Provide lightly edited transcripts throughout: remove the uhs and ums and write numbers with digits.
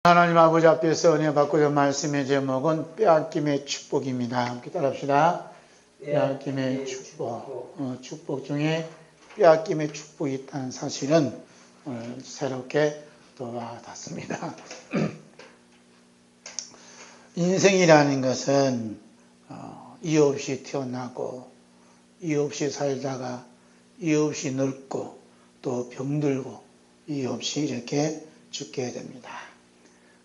하나님 아버지 앞에서 은혜 받고자 말씀의 제목은 빼앗김의 축복입니다. 함께 따라합시다. 빼앗김의 축복. 축복 중에 빼앗김의 축복이 있다는 사실은 오늘 새롭게 또 와닿습니다. 인생이라는 것은 이유 없이 태어나고 이유 없이 살다가 이유 없이 늙고 또 병들고 이유 없이 이렇게 죽게 됩니다.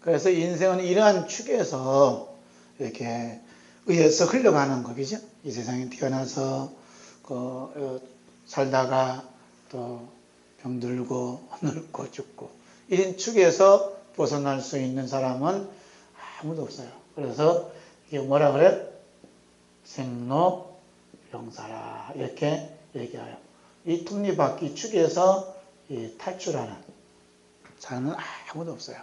그래서 인생은 이러한 축에서 이렇게 의해서 흘러가는 거죠. 이 세상에 태어나서 살다가 또 병들고 늙고 죽고 이런 축에서 벗어날 수 있는 사람은 아무도 없어요. 그래서 이게 뭐라 그래? 생로병사라 이렇게 얘기해요. 이 톱니바퀴 축에서 탈출하는 사람은 아무도 없어요.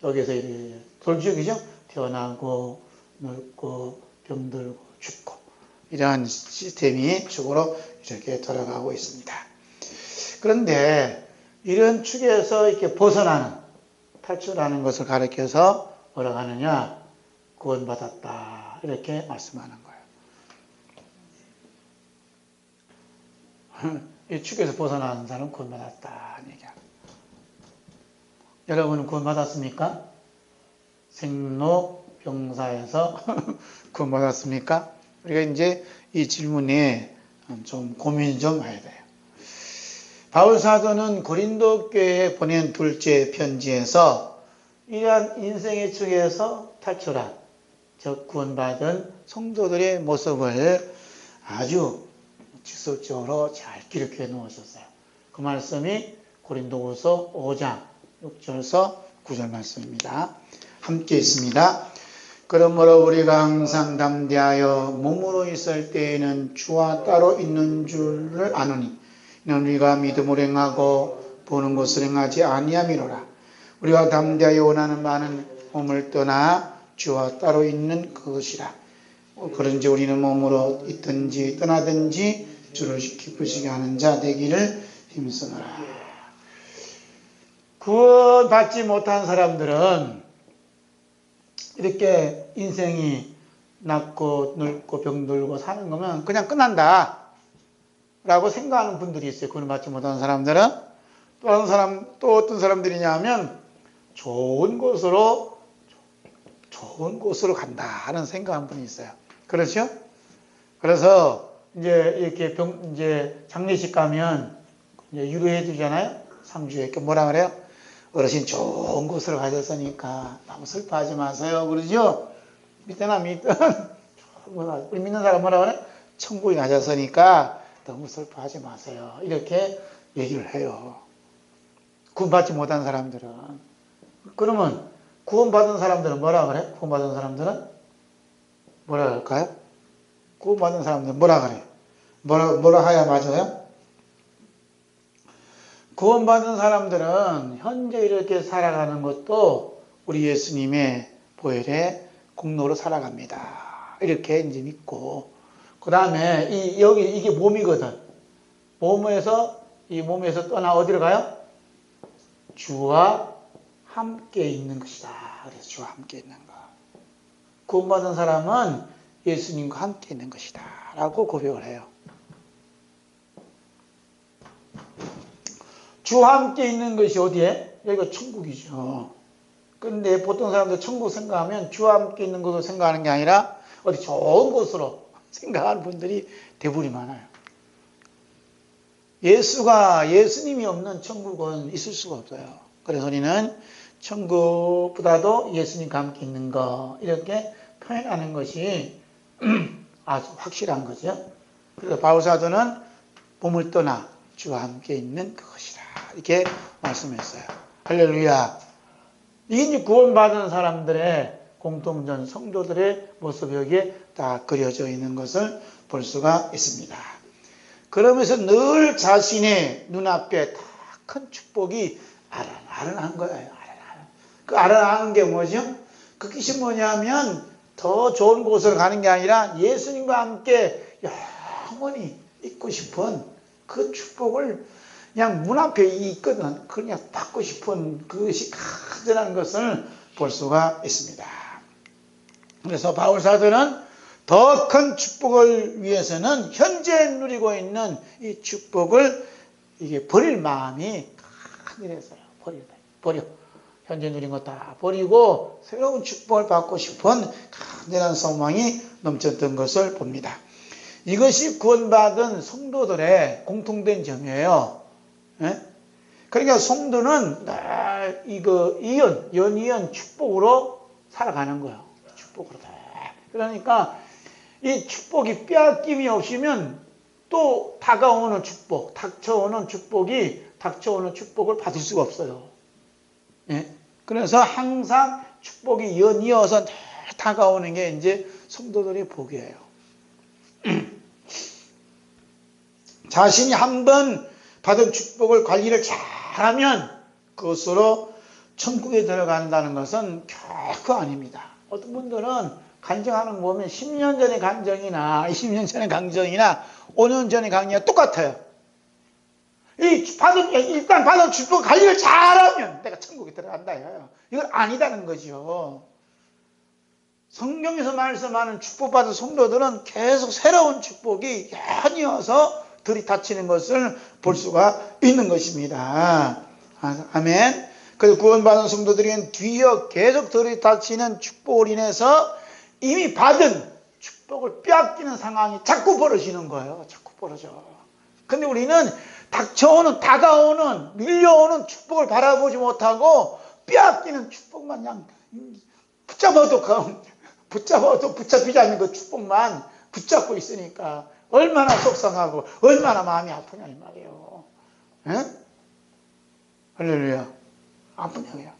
여기서 이렇게 돌지역이죠. 태어나고 늙고 병들고 죽고 이러한 시스템이 축으로 이렇게 돌아가고 있습니다. 그런데 이런 축에서 이렇게 벗어나는 탈출하는 것을 가리켜서 뭐라고 하느냐? 구원받았다 이렇게 말씀하는 거예요. 이 축에서 벗어나는 사람은 구원받았다 얘기합니다. 여러분은 구원받았습니까? 생로병사에서 구원받았습니까? 우리가 이제 이 질문에 좀 고민 좀 해야 돼요. 바울 사도는 고린도 교회에 보낸 둘째 편지에서 이러한 인생의 축에서 탈출한, 즉 구원받은 성도들의 모습을 아주 직설적으로 잘 기록해 놓으셨어요. 그 말씀이 고린도후서 5장 6절에서 9절 말씀입니다. 함께 있습니다. 그러므로 우리가 항상 담대하여 몸으로 있을 때에는 주와 따로 있는 줄을 아노니 이는 우리가 믿음으로 행하고 보는 것을 행하지 아니함이로라. 우리가 담대하여 원하는 바는 몸을 떠나 주와 따로 있는 그것이라. 그런지 우리는 몸으로 있든지 떠나든지 주를 기쁘시게 하는 자 되기를 힘쓰노라. 구원받지 못한 사람들은 이렇게 인생이 낫고 늙고 병들고 사는 거면 그냥 끝난다 라고 생각하는 분들이 있어요. 구원받지 못한 사람들은. 또 어떤 사람들이냐 하면 좋은 곳으로 간다 하는 생각하는 분이 있어요. 그렇죠? 그래서 이제 이렇게 이제 장례식 가면 이제 유로해 주잖아요. 상주에 이렇게 뭐라 그래요? 어르신 좋은 곳을 가셨으니까 너무 슬퍼하지 마세요. 그러죠? 믿거나 믿든 우리 믿는 사람 뭐라 그래? 천국에 가셨으니까 너무 슬퍼하지 마세요. 이렇게 얘기를 해요. 구원받지 못한 사람들은. 그러면 구원받은 사람들은 뭐라 그래? 구원받은 사람들은 뭐라 할까요? 구원받은 사람들은 뭐라 그래? 뭐라 해야 맞아요? 구원받은 사람들은 현재 이렇게 살아가는 것도 우리 예수님의 보혈의 공로로 살아갑니다. 이렇게 이제 믿고, 그 다음에 이게 몸이거든. 이 몸에서 떠나 어디로 가요? 주와 함께 있는 것이다. 그래서 주와 함께 있는 거. 구원받은 사람은 예수님과 함께 있는 것이다. 라고 고백을 해요. 주와 함께 있는 것이 어디에? 여기가 천국이죠. 그런데 보통 사람들 천국 생각하면 주와 함께 있는 것을 생각하는 게 아니라 어디 좋은 곳으로 생각하는 분들이 대부분이 많아요. 예수님이 없는 천국은 있을 수가 없어요. 그래서 우리는 천국보다도 예수님과 함께 있는 것 이렇게 표현하는 것이 아주 확실한 거죠. 그래서 바울 사도는 몸을 떠나 주와 함께 있는 그것이다. 이렇게 말씀했어요. 할렐루야. 이게 구원받은 사람들의 공통전 성도들의 모습이 여기에 다 그려져 있는 것을 볼 수가 있습니다. 그러면서 늘 자신의 눈앞에 다 큰 축복이 아른아른한 거예요. 그 아른아른 게 뭐죠? 그것이 뭐냐면 더 좋은 곳으로 가는 게 아니라 예수님과 함께 영원히 있고 싶은 그 축복을 그냥 문 앞에 있거든. 그냥 받고 싶은 그것이 가득한 것을 볼 수가 있습니다. 그래서 바울 사도는 더 큰 축복을 위해서는 현재 누리고 있는 이 축복을 이게 버릴 마음이 강렬해서요. 버려. 현재 누린 거 다 버리고 새로운 축복을 받고 싶은 강렬한 소망이 넘쳤던 것을 봅니다. 이것이 구원받은 성도들의 공통된 점이에요. 예? 그러니까 성도는 연이은 축복으로 살아가는 거예요. 축복으로. 그러니까 이 축복이 빼앗김이 없으면 또 다가오는 축복, 닥쳐오는 축복을 받을 수가 없어요. 예? 그래서 항상 축복이 연이어서 다가오는 게 이제 성도들의 복이에요. 자신이 한번 받은 축복을 관리를 잘하면 그것으로 천국에 들어간다는 것은 결코 아닙니다. 어떤 분들은 간증하는 거 보면 10년 전의 간증이나 20년 전의 간증이나 5년 전의 간증이 똑같아요. 일단 받은 축복 관리를 잘하면 내가 천국에 들어간다. 이건 아니다는 거죠. 성경에서 말씀하는 축복받은 성도들은 계속 새로운 축복이 연이어서 들이닥치는 것을 볼 수가 있는 것입니다. 아멘. 그래서 구원받은 성도들은 뒤이어 계속 들이닥치는 축복을 인해서 이미 받은 축복을 빼앗기는 상황이 자꾸 벌어지는 거예요. 자꾸 벌어져. 근데 우리는 다가오는, 밀려오는 축복을 바라보지 못하고 빼앗기는 축복만 그냥 붙잡아도 붙잡히지 않는 그 축복만 붙잡고 있으니까 얼마나 속상하고 얼마나 마음이 아프냐 이 말이에요. 에? 할렐루야. 아프냐고요.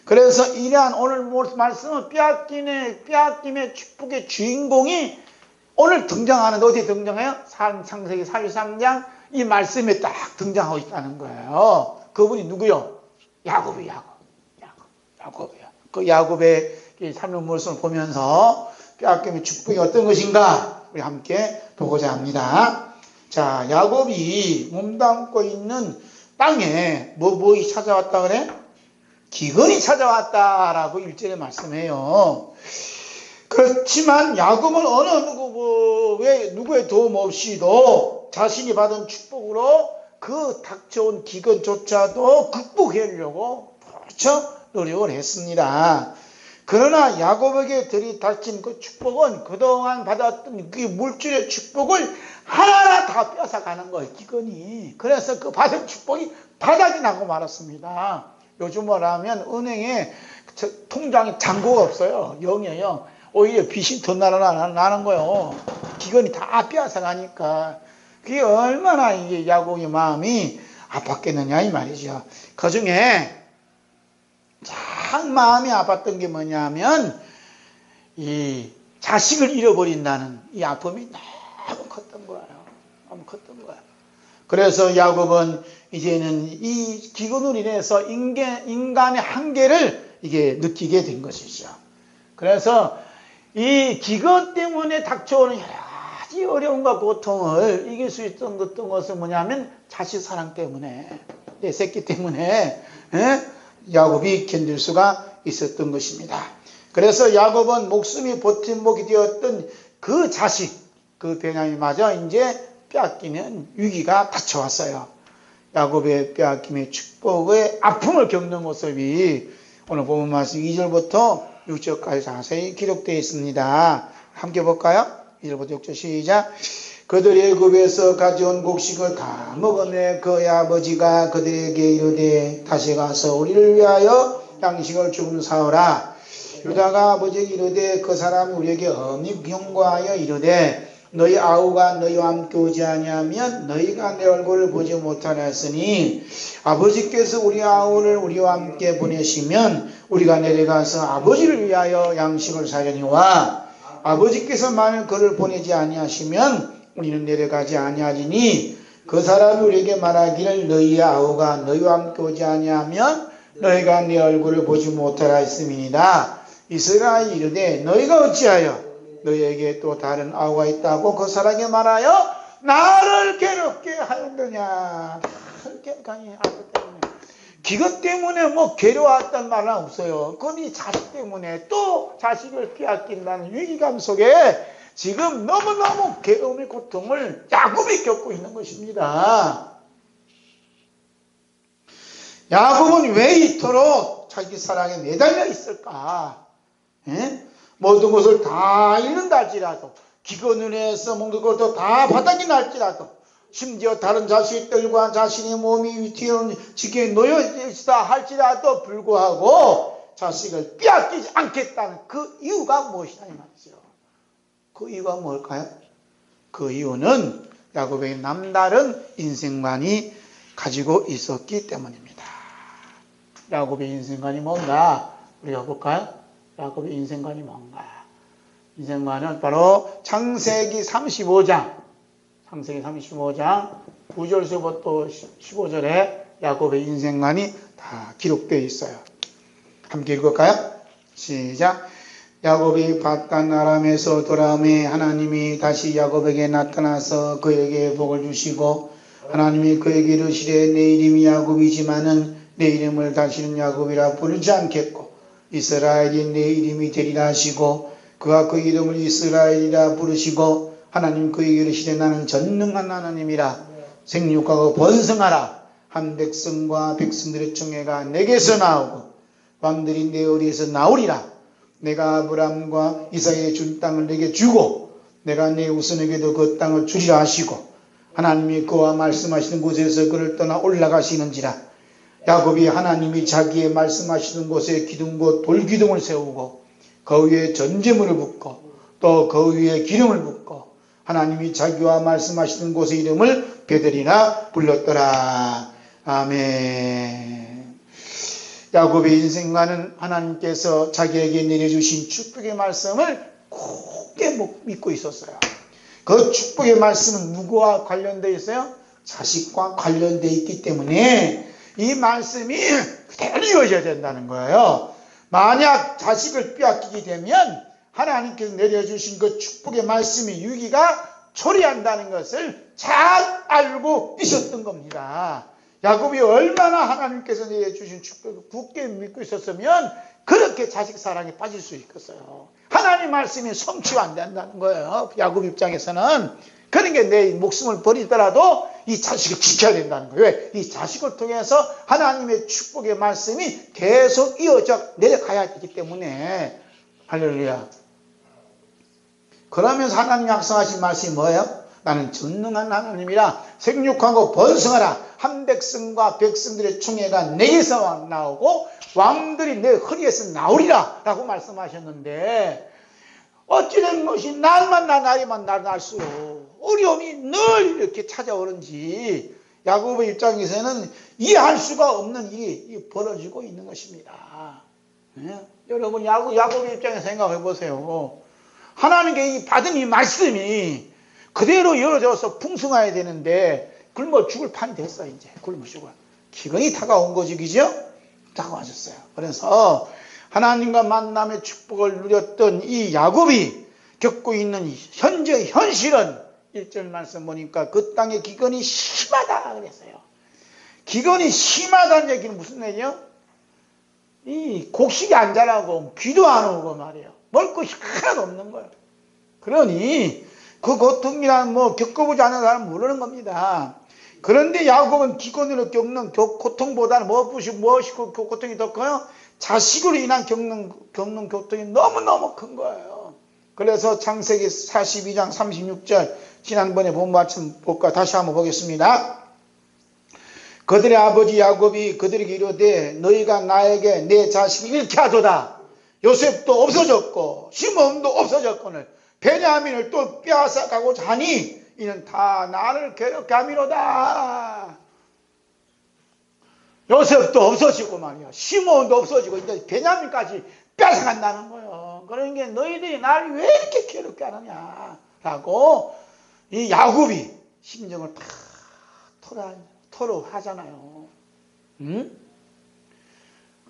그래서 이러한 오늘 말씀은 빼앗김의 축복의 주인공이 오늘 등장하는데 어디에 등장해요? 창세기 43장 이 말씀에 딱 등장하고 있다는 거예요. 그분이 누구요? 야곱이요. 그 야곱의 삶의 모습을 보면서 빼앗김의 축복이 어떤 것인가 우리 함께 보고자 합니다. 자, 야곱이 몸담고 있는 땅에 뭐이 찾아왔다 그래? 기근이 찾아왔다라고 1절에 말씀해요. 그렇지만 야곱은 어느 누구의 도움 없이도 자신이 받은 축복으로 그 닥쳐온 기근조차도 극복하려고 노력을 했습니다. 그러나 야곱에게 들이닥친 그 축복은 그동안 받았던 그 물질의 축복을 하나하나 다 뺏어가는 거예요. 기근이. 그래서 그 받은 축복이 바닥이 나고 말았습니다. 요즘 뭐라면 은행에 통장에 잔고가 없어요. 0이에요. 오히려 빚이 더 나는 거예요. 기근이 다 빼앗아가니까. 그게 얼마나 이게 야곱의 마음이 아팠겠느냐 이 말이죠. 그 중에 참 마음이 아팠던 게 뭐냐면 이 자식을 잃어버린다는 이 아픔이 너무 컸던 거예요. 너무 컸던 거예요. 그래서 야곱은 이제는 이 기근으로 인해서 인간의 한계를 이게 느끼게 된 것이죠. 그래서 이 기근 때문에 닥쳐오는 여러 가지 어려움과 고통을 이길 수 있던 것은 뭐냐면 자식 사랑 때문에, 내 새끼 때문에 야곱이 견딜 수가 있었던 것입니다. 그래서 야곱은 목숨이 버팀목이 되었던 그 자식, 그 베냐민마저 이제 빼앗기는 위기가 닥쳐왔어요. 야곱의 빼앗김의 축복의 아픔을 겪는 모습이 오늘 본문 말씀 2절부터 6절까지 자세히 기록되어 있습니다. 함께 볼까요? 2절부터 6절 시작. 그들이 애굽에서 가져온 곡식을 다 먹었네. 그의 아버지가 그들에게 이르되 다시 가서 우리를 위하여 양식을 좀 사오라. 유다가 아버지에게 이르되 그 사람이 우리에게 엄히 경고하여 이르되 너희 아우가 너희와 함께 오지 아니하면 너희가 내 얼굴을 보지 못하라 했으니 아버지께서 우리 아우를 우리와 함께 보내시면 우리가 내려가서 아버지를 위하여 양식을 사려니와 아버지께서 만일 그를 보내지 아니하시면 우리는 내려가지 아니하리니 그 사람이 우리에게 말하기를 너희의 아우가 너희와 함께 오지 아니하면 너희가 내 얼굴을 보지 못하라 했음이니이다. 이스라엘이 이르되 너희가 어찌하여 너희에게 또 다른 아우가 있다고 그 사람에게 말하여 나를 괴롭게 하였느냐. 기근 때문에 뭐 괴로웠단 말은 없어요. 그건 이 자식 때문에 또 자식을 빼앗긴다는 위기감 속에 지금 너무너무 괴로움의 고통을 야곱이 겪고 있는 것입니다. 야곱은 왜 이토록 자기 사랑에 매달려 있을까? 예? 모든 것을 다 잃는다 할지라도, 기근을 해서 먹는 것도 다 바닥이 날지라도, 심지어 다른 자식들과 자신의 몸이 위태로운 지경에 놓여 있다 할지라도 불구하고 자식을 빼앗기지 않겠다는 그 이유가 무엇이냐 이 말이죠. 그 이유가 뭘까요? 그 이유는 야곱의 남다른 인생관이 가지고 있었기 때문입니다. 야곱의 인생관이 뭔가 우리가 볼까요? 야곱의 인생관이 뭔가? 인생관은 바로 창세기 35장 9절서부터 15절에 야곱의 인생관이 다 기록되어 있어요. 함께 읽을까요? 시작. 야곱이 밧단 아람에서 돌아오매 하나님이 다시 야곱에게 나타나서 그에게 복을 주시고 하나님이 그에게 이르시되 내 이름이 야곱이지만은 내 이름을 다시는 야곱이라 부르지 않겠고 이스라엘이 내 이름이 되리라 하시고 그가 그 이름을 이스라엘이라 부르시고 하나님 그에게 이르시되 나는 전능한 하나님이라 생육하고 번성하라 한 백성과 백성들의 총회가 내게서 나오고 왕들이 내 어리에서 나오리라 내가 아브람과 이삭에게 준 땅을 내게 주고 내가 내 후손에게도 그 땅을 주리라 하시고 하나님이 그와 말씀하시는 곳에서 그를 떠나 올라가시는지라 야곱이 하나님이 자기의 말씀하시는 곳에 기둥과 돌기둥을 세우고 그 위에 전제물을 붓고 또 그 위에 기름을 붓고 하나님이 자기와 말씀하시는 곳의 이름을 베델이라 불렀더라. 아멘. 야곱의 인생과는 하나님께서 자기에게 내려주신 축복의 말씀을 굳게 믿고 있었어요. 그 축복의 말씀은 누구와 관련되어 있어요? 자식과 관련되어 있기 때문에 이 말씀이 그대로 이루어져야 된다는 거예요. 만약 자식을 빼앗기게 되면 하나님께서 내려주신 그 축복의 말씀이 위기가 초래한다는 것을 잘 알고 있었던 겁니다. 야곱이 얼마나 하나님께서 내려주신 축복을 굳게 믿고 있었으면 그렇게 자식 사랑에 빠질 수 있겠어요. 하나님 말씀이 성취가 안 된다는 거예요. 야곱 입장에서는. 그러니까 내 목숨을 버리더라도 이 자식을 지켜야 된다는 거예요. 왜? 이 자식을 통해서 하나님의 축복의 말씀이 계속 이어져 내려가야 되기 때문에. 할렐루야. 그러면서 하나님 약속하신 말씀이 뭐예요? 나는 전능한 하나님이라 생육하고 번성하라 한 백성과 백성들의 총회가 내게서 나오고 왕들이 내 허리에서 나오리라 라고 말씀하셨는데 어찌된 것이 날만 날이만 날수록 어려움이 늘 이렇게 찾아오는지 야곱의 입장에서는 이해할 수가 없는 일이 벌어지고 있는 것입니다. 네? 여러분 야곱의 입장에서 생각해 보세요. 하나님께 받은 이 말씀이 그대로 이루어져서 풍성해야 되는데 굶어 죽을 판이 됐어. 이제 굶어 죽을 기근이 다가온 거지, 그죠? 다가와졌어요. 그래서 하나님과 만남의 축복을 누렸던 이 야곱이 겪고 있는 현재 현실은 1절 말씀 보니까 그 땅의 기근이 심하다 그랬어요. 기근이 심하다는 얘기는 무슨 얘기요? 이 곡식이 안 자라고 비도 안 오고 말이에요. 먹을 것이 하나도 없는 거예요. 그러니 그 고통이란 뭐 겪어보지 않은 사람은 모르는 겁니다. 그런데 야곱은 기근으로 겪는 고통보다는 무엇이 고통이 더 커요? 자식으로 인한 겪는 고통이 너무너무 큰 거예요. 그래서 창세기 42장 36절 지난번에 본 말씀 볼까 다시 한번 보겠습니다. 그들의 아버지 야곱이 그들에게 이르되 너희가 나에게 내 자식을 잃게 하도다. 요셉도 없어졌고 시몬도 없어졌거늘 베냐민을 또 빼앗아가고자 하니 이는 다 나를 괴롭게 함이로다. 요셉도 없어지고 말이야. 시몬도 없어지고 이제 베냐민까지 뺏어간다는 거예요. 그러니까 너희들이 나를 왜 이렇게 괴롭게 하느냐 라고 이 야곱이 심정을 다 토로하잖아요. 응?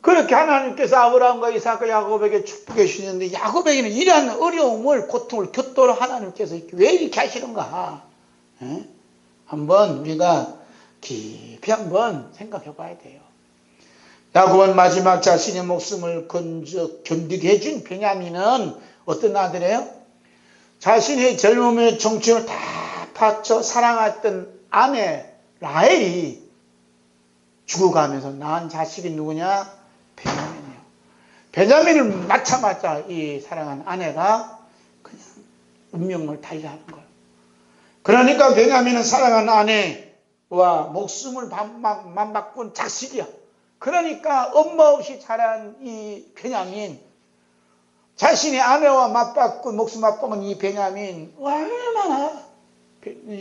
그렇게 하나님께서 아브라함과 이삭과 야곱에게 축복해 주시는데 야곱에게는 이러한 어려움을 고통을 겪도록 하나님께서 왜 이렇게 하시는가? 한번 우리가 깊이 한번 생각해 봐야 돼요. 야곱은 마지막 자신의 목숨을 견디게 해준 베냐민은 어떤 아들이에요? 자신의 젊음의 청춘을 다 바쳐 사랑했던 아내 라헬이 죽어가면서 낳은 자식이 누구냐? 베냐민이에요. 베냐민을 낳자마자 이 사랑한 아내가 그냥 운명을 달리하는 거예요. 그러니까 베냐민은 사랑한 아내와 목숨을 맞바꾼 자식이야. 그러니까 엄마 없이 자란 이 베냐민, 자신의 아내와 목숨 맞바꾼 이 베냐민 얼마나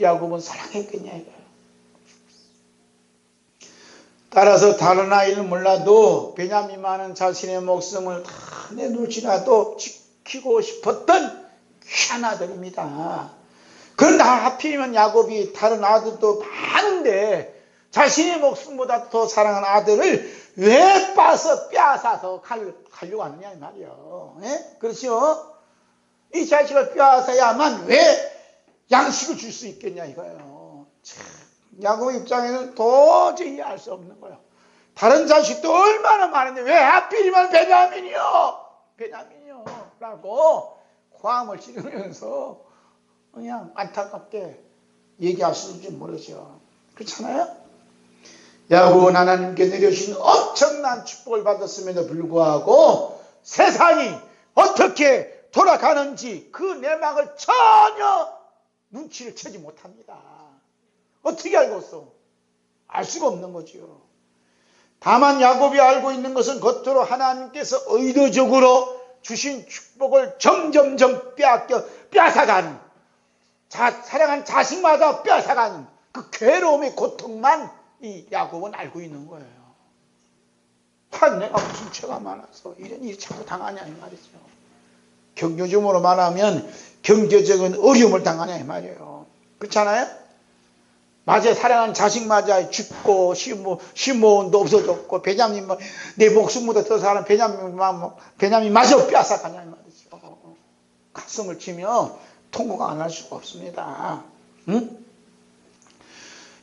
야곱은 사랑했겠냐 이거예요. 따라서 다른 아이는 몰라도 베냐민만은 자신의 목숨을 다 내놓을지라도 지키고 싶었던 귀한 아들입니다. 그런데 하필이면 야곱이 다른 아들도 많은데 자신의 목숨보다 더 사랑하는 아들을 왜 빼앗아서 가려고 하느냐 이 말이에요. 예? 그렇죠? 이 자식을 빼앗아야만 왜 양식을 줄 수 있겠냐 이거예요. 참, 야곱 입장에는 도저히 이해할 수 없는 거예요. 다른 자식도 얼마나 많은데 왜 하필이면 베냐민이요 라고 고함을 지르면서 그냥 안타깝게 얘기할 수 있을지 모르죠. 그렇잖아요? 야곱은 하나님께 내려주신 엄청난 축복을 받았음에도 불구하고 세상이 어떻게 돌아가는지 그 내막을 전혀 눈치를 채지 못합니다. 어떻게 알겠어? 알 수가 없는 거지요. 다만 야곱이 알고 있는 것은 겉으로 하나님께서 의도적으로 주신 축복을 점점점 빼앗아가는, 사랑한 자식마다 빼앗아가는 그 괴로움의 고통만 이 야곱은 알고 있는 거예요. 내가 무슨 죄가 많아서 이런 일이 자꾸 당하냐 이 말이죠. 경제적으로 말하면 경제적인 어려움을 당하냐 이 말이에요. 그렇잖아요? 맞아요. 사랑하는 자식마저 죽고 시몬도 없어졌고 베냐민 내 목숨보다 더 사랑하는 베냐민마저 빼앗아가냐 이 말이죠. 가슴을 치며 통곡 안 할 수가 없습니다. 응?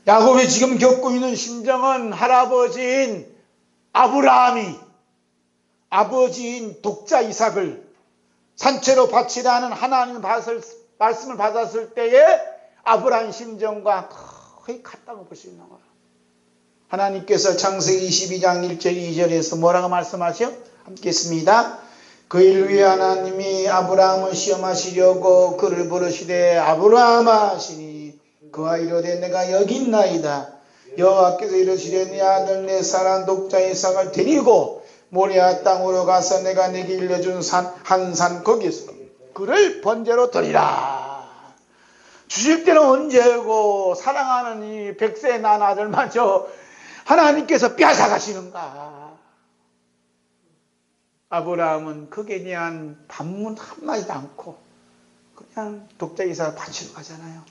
야곱이 지금 겪고 있는 심정은 할아버지인 아브라함이 아버지인 독자 이삭을 산채로 바치라는 하나님의 말씀을 받았을 때에 아브라함의 심정과 거의 같다고 볼 수 있는 거예요. 하나님께서 창세기 22장 1절 2절에서 뭐라고 말씀하셔? 함께 했습니다. 그 일 위에 하나님이 아브라함을 시험하시려고 그를 부르시되 아브라함아 하시니 그와 이르되 내가 여기 있나이다. 여호와께서 이르시되 네 아들 내 사랑 독자 이삭을 데리고 모리아 땅으로 가서 내가 네게 일러준 한 산 거기서 그를 번제로 드리라. 주실 때는 언제고 사랑하는 이 100세 난 아들마저 하나님께서 빼앗아 가시는가. 아브라함은 거기에 대한 반문 한마디도 않고 그냥 독자 이삭을 바치러 가잖아요.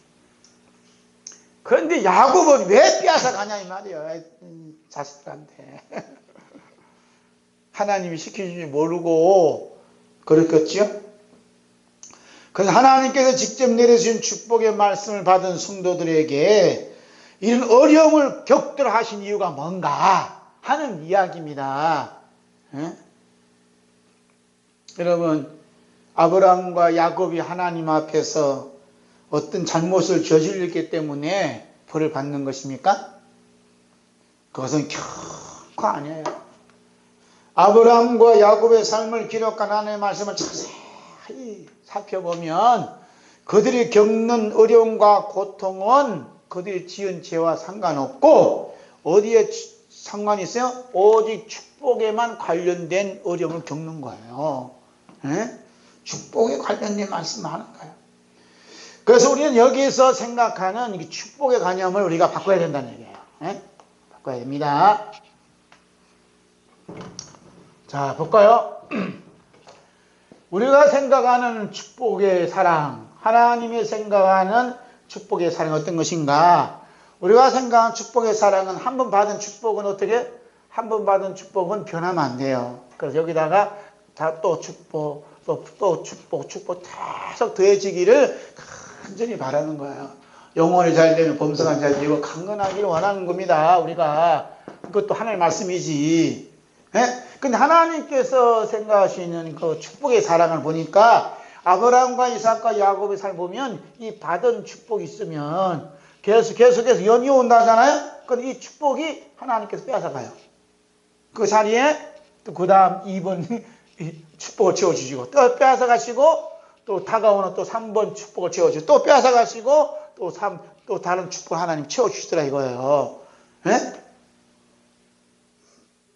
그런데 야곱은 왜 빼앗아 가냐 이 말이에요. 자식들한테. 하나님이 시키는지 모르고 그랬겠죠. 그래서 하나님께서 직접 내려주신 축복의 말씀을 받은 성도들에게 이런 어려움을 겪도록 하신 이유가 뭔가 하는 이야기입니다. 에? 여러분, 아브라함과 야곱이 하나님 앞에서 어떤 잘못을 저질렀기 때문에 벌을 받는 것입니까? 그것은 결코 아니에요. 아브라함과 야곱의 삶을 기록한 하나님의 말씀을 자세히 살펴보면 그들이 겪는 어려움과 고통은 그들이 지은 죄와 상관없고 어디에 상관이 있어요? 오직 축복에만 관련된 어려움을 겪는 거예요. 에? 축복에 관련된 말씀을 하는 거예요. 그래서 우리는 여기서 생각하는 이 축복의 관념을 우리가 바꿔야 된다는 얘기예요. 에? 바꿔야 됩니다. 자, 볼까요? 우리가 생각하는 축복의 사랑, 하나님이 생각하는 축복의 사랑이 어떤 것인가? 우리가 생각하는 축복의 사랑은 한 번 받은 축복은 어떻게? 한 번 받은 축복은 변하면 안 돼요. 그래서 여기다가 또 축복, 또 축복 계속 더해지기를 간절히 바라는 거예요. 영혼이 잘 되면 범사가 잘 되고 강건하기를 원하는 겁니다. 우리가 그것도 하나님의 말씀이지. 예? 근데 하나님께서 생각하시는 그 축복의 사랑을 보니까 아브라함과 이삭과 야곱의 삶 보면 이 받은 축복이 있으면 계속해서 연이 온다잖아요. 근데 이 축복이 하나님께서 빼앗아가요. 그 자리에 또 그 다음 2번 축복을 채워주시고 또 빼앗아가시고 또 다가오는 또 3번 축복을 채워주시고 또 빼앗아가시고 또 다른 축복 하나님 채워주시더라 이거예요. 예?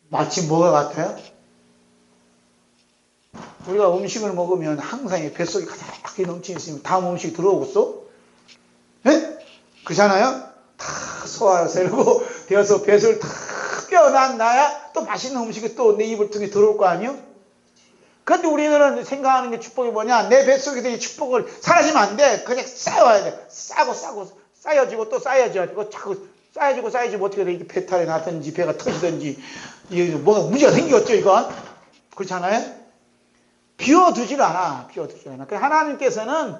마치 뭐가 같아요? 우리가 음식을 먹으면 항상 뱃속이 가득히 넘치는 있으면 다음 음식이 들어오겠어? 예? 그렇잖아요? 다 소화가 되고 되어서 뱃을 다 빼어나야 또 맛있는 음식이 또 내 입을 통해 들어올 거 아니에요? 근데 우리는 생각하는 게 축복이 뭐냐? 내 뱃속에서 이 축복을 사라지면 안 돼. 그냥 쌓여야 돼. 싸고 쌓여지고 또 쌓여지고 자꾸 쌓여지고 어떻게 돼? 이게 배탈이 나든지 배가 터지든지 이게 뭐가 문제가 생겼죠 이건? 그렇지 않아요? 비워두질 않아. 그래서 하나님께서는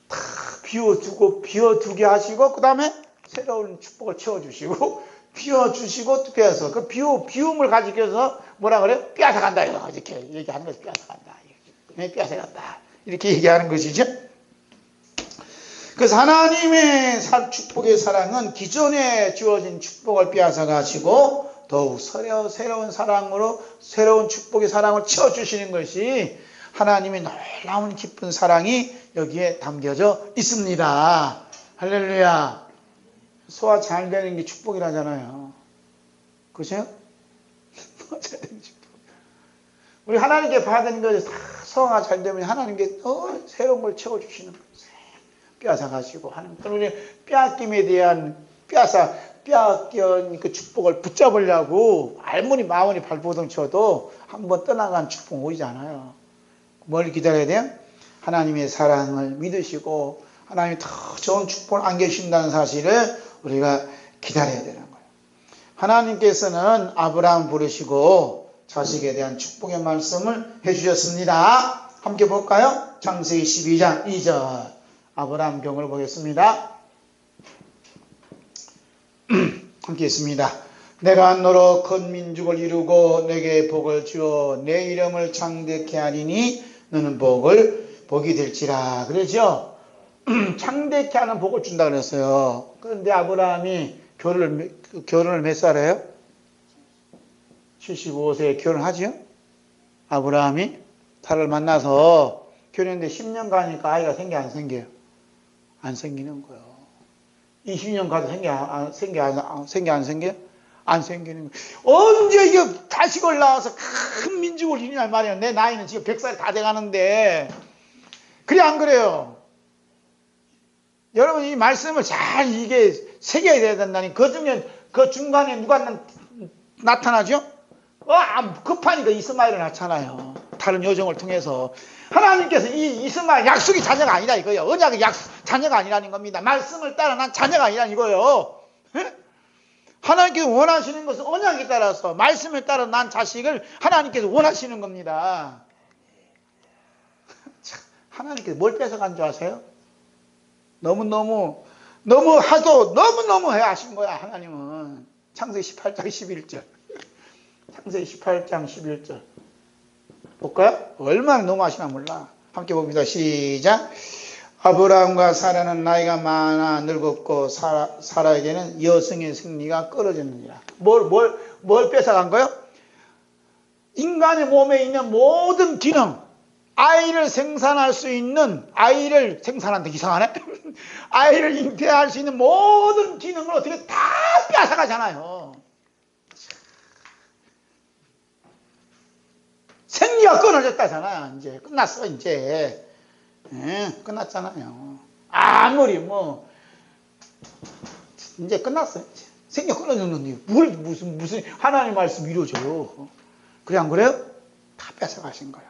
다 비워두게 하시고 그 다음에 새로운 축복을 채워주시고 비워주시고 또 빼앗아. 그 비움을 가지고 해서 뭐라 그래요? 빼앗아간다 이렇게 얘기하는 거죠. 빼앗아간다. 빼앗아간다. 이렇게 얘기하는 것이죠. 그래서 하나님의 축복의 사랑은 기존에 주어진 축복을 빼앗아가시고 더욱 새로운 사랑으로 새로운 축복의 사랑을 채워주시는 것이 하나님의 놀라운 기쁜 사랑이 여기에 담겨져 있습니다. 할렐루야. 소화 잘 되는 게 축복이라잖아요. 그렇죠? 소화 잘 되는 축복. 우리 하나님께 받은 것이 다 소화가 잘 되면 하나님께 새로운 걸 채워주시는 거예요. 빼앗아가시고 하는 거예요. 우리 빼앗김에 대한 빼앗긴 그 축복을 붙잡으려고 마무리 발버둥 쳐도 한번 떠나간 축복 오지 않아요. 뭘 기다려야 돼요? 하나님의 사랑을 믿으시고 하나님이 더 좋은 축복을 안겨주신다는 사실을 우리가 기다려야 되는 거예요. 하나님께서는 아브라함 부르시고 자식에 대한 축복의 말씀을 해주셨습니다. 함께 볼까요? 창세기 12장 2절 아브라함 경을 보겠습니다. 함께 있습니다. 내가 너로 큰 민족을 이루고 내게 복을 주어 내 이름을 창대케 하리니 너는 복이 될지라. 그러죠? 창대케 하는 복을 준다 그랬어요. 그런데 아브라함이 결혼을 몇 살에 해요? 75세에 결혼하죠? 아브라함이 사라를 만나서 결혼했는데 10년 가니까 아이가 생겨 안 생겨요? 안 생기는 거예요. 20년 가도 안 생겨요? 안 생기는 거예요. 언제 이거 자식을 낳아서 큰 민족을 이루냐 말이야. 내 나이는 지금 100살 다 돼가는데 그래 안 그래요? 여러분 이 말씀을 잘 이게 새겨야 된다니. 그 중간에 누가 나타나죠? 급하니까 이스마엘을 낳잖아요. 다른 여정을 통해서. 하나님께서 이 이스마엘 약속이 자녀가 아니라 이거예요. 언약의 자녀가 아니라는 겁니다. 말씀을 따라 난 자녀가 아니라는 이거예요. 하나님께서 원하시는 것은 언약에 따라서 말씀에 따라 난 자식을 하나님께서 원하시는 겁니다. 하나님께서 뭘 뺏어간 줄 아세요? 너무 하신 거야 하나님은. 창세기 18장 11절 창세기 18장 11절 볼까요? 얼마나 너무하시나 몰라. 함께 봅니다. 시작. 아브라함과 사라는 나이가 많아 늙었고 사라에게는 여성의 생리가 끊어졌느니라. 뭘 뺏어간 거예요? 인간의 몸에 있는 모든 기능, 아이를 생산할 수 있는, 아이를 생산한다 이상하네? 아이를 잉태할 수 있는 모든 기능을 어떻게 다 뺏어가잖아요. 생리가 끊어졌다잖아요. 이제 끝났어 이제. 끝났잖아요. 아무리 이제 끝났어요. 생리가 끊어졌는데 무슨 하나님 말씀 이루어져요. 그래 안 그래요? 다 뺏어가신 거예요.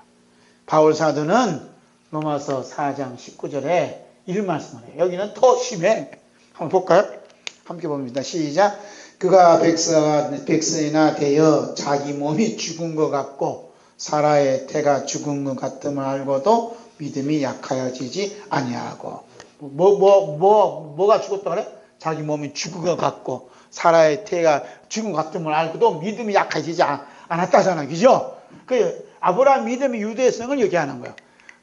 바울 사도는 로마서 4장 19절에 이런 말씀을 해요. 여기는 더 심해. 한번 볼까요? 함께 봅니다. 시작. 그가 백성이나 되어 자기 몸이 죽은 것 같고 사라의 태가 죽은 것 같음을 알고도 믿음이 약하여지지 아니하고. 뭐가 죽었다 그래? 자기 몸이 죽은 것 같고 사라의 태가 죽은 것 같음을 알고도 믿음이 약해지지 않았다잖아. 그죠? 그 아브라함 믿음의 유대성을 얘기하는 거예요.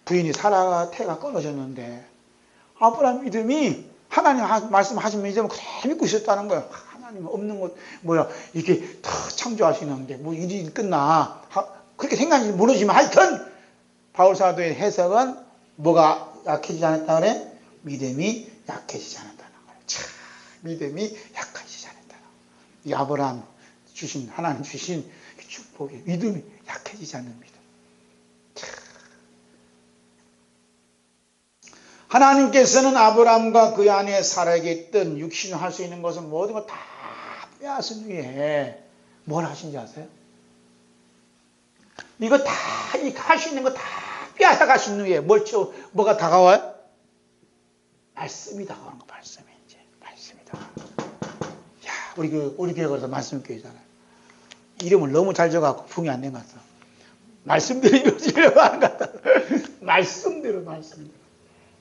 부인이 사라가 태가 끊어졌는데 아브라함 믿음이 하나님 말씀하신 믿음을 그대로 믿고 있었다는 거예요. 하나님 없는 것 뭐야 이렇게 다 창조하시는데 뭐 일이 끝나 그렇게 생각이 무너지면 하여튼 바울 사도의 해석은 뭐가 약해지지 않았다 그래? 믿음이 약해지지 않았다는 거예요. 참 믿음이 약해지지 않았다. 이 아브라함 주신 하나님 주신 축복이 믿음이 약해지지 않는 믿음. 참. 하나님께서는 아브라함과 그 안에 사라에게 있던 육신을 할 수 있는 것은 모든 걸 다 빼앗은 후에 뭘 하신지 아세요? 이거 다 할 수 있는 거 다 빼앗아 가신 후에 뭐가 다가와요? 말씀이 다가오는 거. 말씀이 이제 말씀이 다가오는 거. 야, 우리 교회가 말씀교회잖아요. 이름을 너무 잘 적어갖고 붕이 안 된 것 같아. 말씀대로 이루어지려고 하는 것 같아. 말씀대로.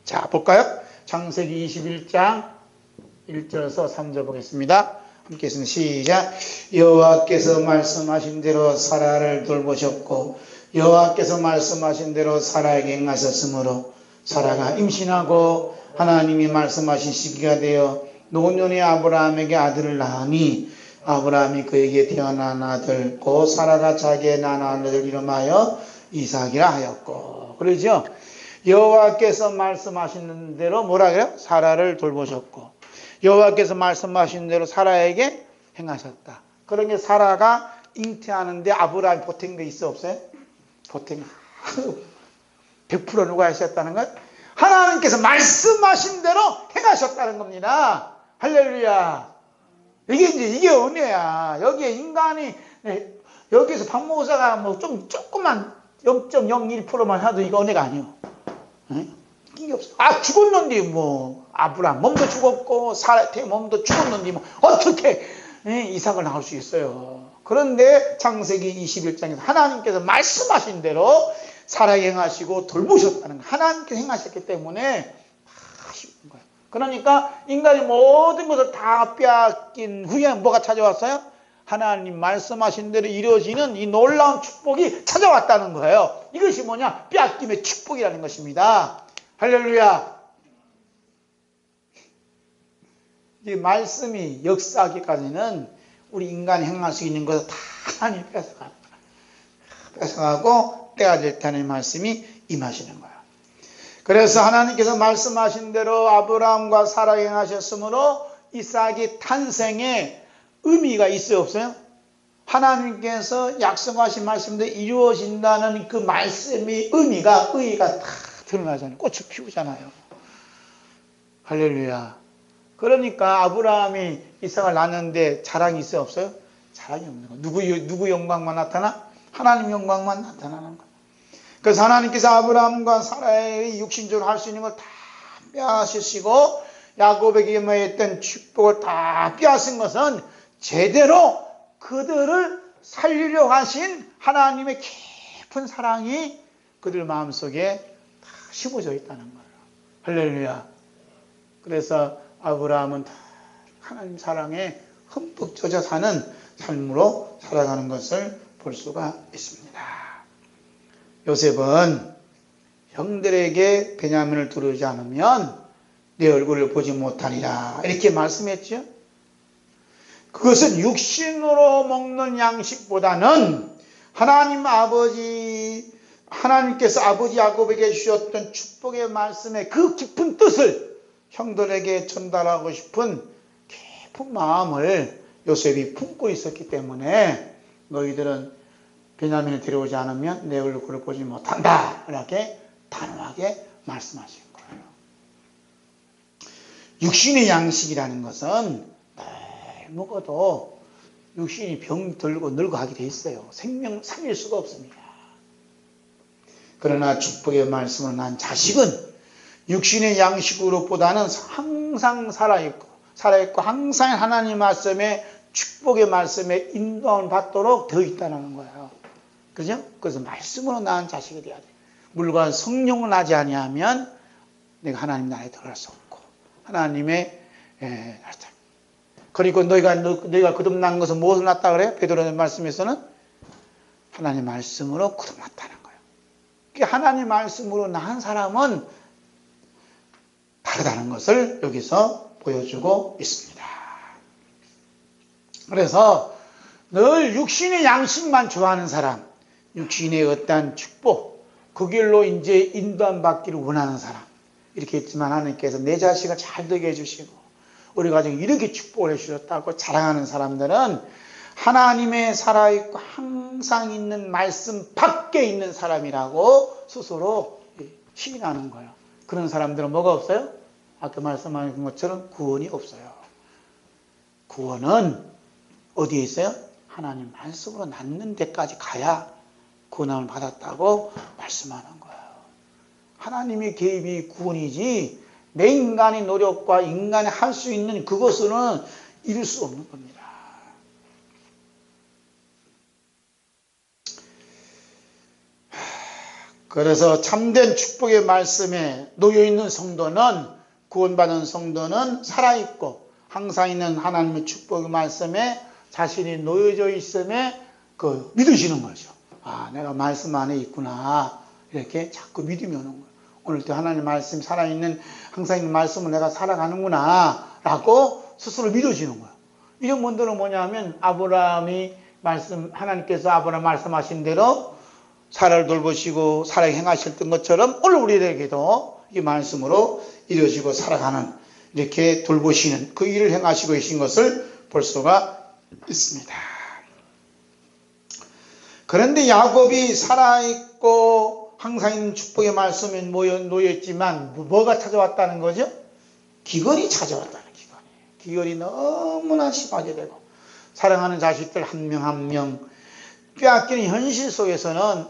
자, 볼까요? 창세기 21장 1절에서 3절 보겠습니다. 함께 있습니다. 시작. 여호와께서 말씀하신 대로 사라를 돌보셨고 여호와께서 말씀하신 대로 사라에게 행하셨으므로 사라가 임신하고 하나님이 말씀하신 시기가 되어 노년의 아브라함에게 아들을 낳으니 아브라함이 그에게 태어난 아들 곧 사라가 자기의 낳은 아들을 이름하여 이삭이라 하였고. 그러죠? 여호와께서 말씀하신 대로 뭐라 그래요? 사라를 돌보셨고 여호와께서 말씀하신 대로 사라에게 행하셨다. 그러니까 사라가 잉태하는데 아브라함이 보탠 게 있어 없어요? 보탬 100% 누가 하셨다는 것? 하나님께서 말씀하신 대로 행하셨다는 겁니다. 할렐루야. 이게 은혜야. 여기에 인간이 여기서 박 목사가 뭐 좀 조금만 0.01%만 해도 이거 은혜가 아니요. 이게 없어. 죽었는데 뭐 아브라함 몸도 죽었고 사라의 몸도 죽었는데 뭐 어떻게 이삭을 낳을 수 있어요. 그런데 창세기 21장에서 하나님께서 말씀하신 대로 사라에게 행하시고 돌보셨다는 거예요. 하나님께서 행하셨기 때문에 하시는 거예요. 그러니까 인간이 모든 것을 다 빼앗긴 후에 뭐가 찾아왔어요? 하나님 말씀하신 대로 이루어지는 이 놀라운 축복이 찾아왔다는 거예요. 이것이 뭐냐? 빼앗김의 축복이라는 것입니다. 할렐루야. 이 말씀이 역사하기까지는 우리 인간이 행할 수 있는 것을 다 하나님이 뺏어가고 때가 될 때 하나님의 말씀이 임하시는 거예요. 그래서 하나님께서 말씀하신 대로 아브라함과 사라에게 행하셨으므로 이삭이 탄생에 의미가 있어요 없어요? 하나님께서 약속하신 말씀대로 이루어진다는 그 말씀의 의의가 다 드러나잖아요. 꽃을 피우잖아요. 할렐루야. 그러니까 아브라함이 이삭을 낳았는데 자랑이 있어요 없어요? 자랑이 없는 거예요. 누구 영광만 나타나? 하나님 영광만 나타나는 거예요. 그래서 하나님께서 아브라함과 사라의 육신적으로 할 수 있는 걸 다 빼앗으시고 야곱에게 임했던 축복을 다 빼앗은 것은 제대로 그들을 살리려 하신 하나님의 깊은 사랑이 그들 마음속에 다 심어져 있다는 거예요. 할렐루야. 그래서 아브라함은 다 하나님 사랑에 흠뻑 젖어 사는 삶으로 살아가는 것을 볼 수가 있습니다. 요셉은 형들에게 베냐민을 두르지 않으면 내 얼굴을 보지 못하리라 이렇게 말씀했죠. 그것은 육신으로 먹는 양식보다는 하나님께서 아버지 야곱에게 주셨던 축복의 말씀의 그 깊은 뜻을 형들에게 전달하고 싶은 깊은 마음을 요셉이 품고 있었기 때문에 너희들은 베냐민을 데려오지 않으면 내 얼굴을 보지 못한다 이렇게 단호하게 말씀하신 거예요. 육신의 양식이라는 것은 먹어도 육신이 병 들고 늙어가게 돼 있어요. 생명 살릴 수가 없습니다. 그러나 축복의 말씀을 난 자식은 육신의 양식으로보다는 항상 살아있고 항상 하나님 말씀에 축복의 말씀에 인도함을 받도록 되어 있다는 거예요. 그죠? 그래서 말씀으로 낳은 자식이 돼야 돼. 물과 성령을 나지 아니하면 내가 하나님 나라에 들어갈 수 없고 하나님의 그리고 너희가 거듭난 것은 무엇을 낳았다 그래요? 베드로의 말씀에서는 하나님 말씀으로 거듭났다는 거예요. 하나님 말씀으로 낳은 사람은 다르다는 것을 여기서 보여주고 있습니다. 그래서 늘 육신의 양식만 좋아하는 사람, 육신의 어떠한 축복, 그 길로 이제 인도함 받기를 원하는 사람, 이렇게 했지만 하나님께서 내 자식을 잘 되게 해주시고 우리 가정에 이렇게 축복을 해주셨다고 자랑하는 사람들은 하나님의 살아있고 항상 있는 말씀 밖에 있는 사람이라고 스스로 시인하는 거예요. 그런 사람들은 뭐가 없어요? 아까 말씀하신 것처럼 구원이 없어요. 구원은 어디에 있어요? 하나님 말씀으로 낳는 데까지 가야 구원을 받았다고 말씀하는 거예요. 하나님의 개입이 구원이지 내 인간의 노력과 인간이 할 수 있는 그것으로는 이룰 수 없는 겁니다. 그래서 참된 축복의 말씀에 놓여있는 성도는, 구원받은 성도는 살아있고 항상 있는 하나님의 축복의 말씀에 자신이 놓여져 있음에 믿으시는 거죠. 아, 내가 말씀 안에 있구나. 이렇게 자꾸 믿음이 오는 거예요. 오늘도 하나님 말씀 살아있는, 항상 있는 말씀을 내가 살아가는구나 라고 스스로 믿어지는 거예요. 이런 분들은 뭐냐면 하나님께서 아브라함 말씀하신 대로 사라를 돌보시고 사라에 행하셨던 것처럼 오늘 우리에게도 이 말씀으로 이루어지고 살아가는, 이렇게 돌보시는 그 일을 행하시고 계신 것을 볼 수가 있습니다. 그런데 야곱이 살아있고 항상 있는 축복의 말씀에 놓여있지만 뭐가 찾아왔다는 거죠? 기근이 찾아왔다는 기근이 너무나 심하게 되고 사랑하는 자식들 한 명 한 명 빼앗기는 현실 속에서는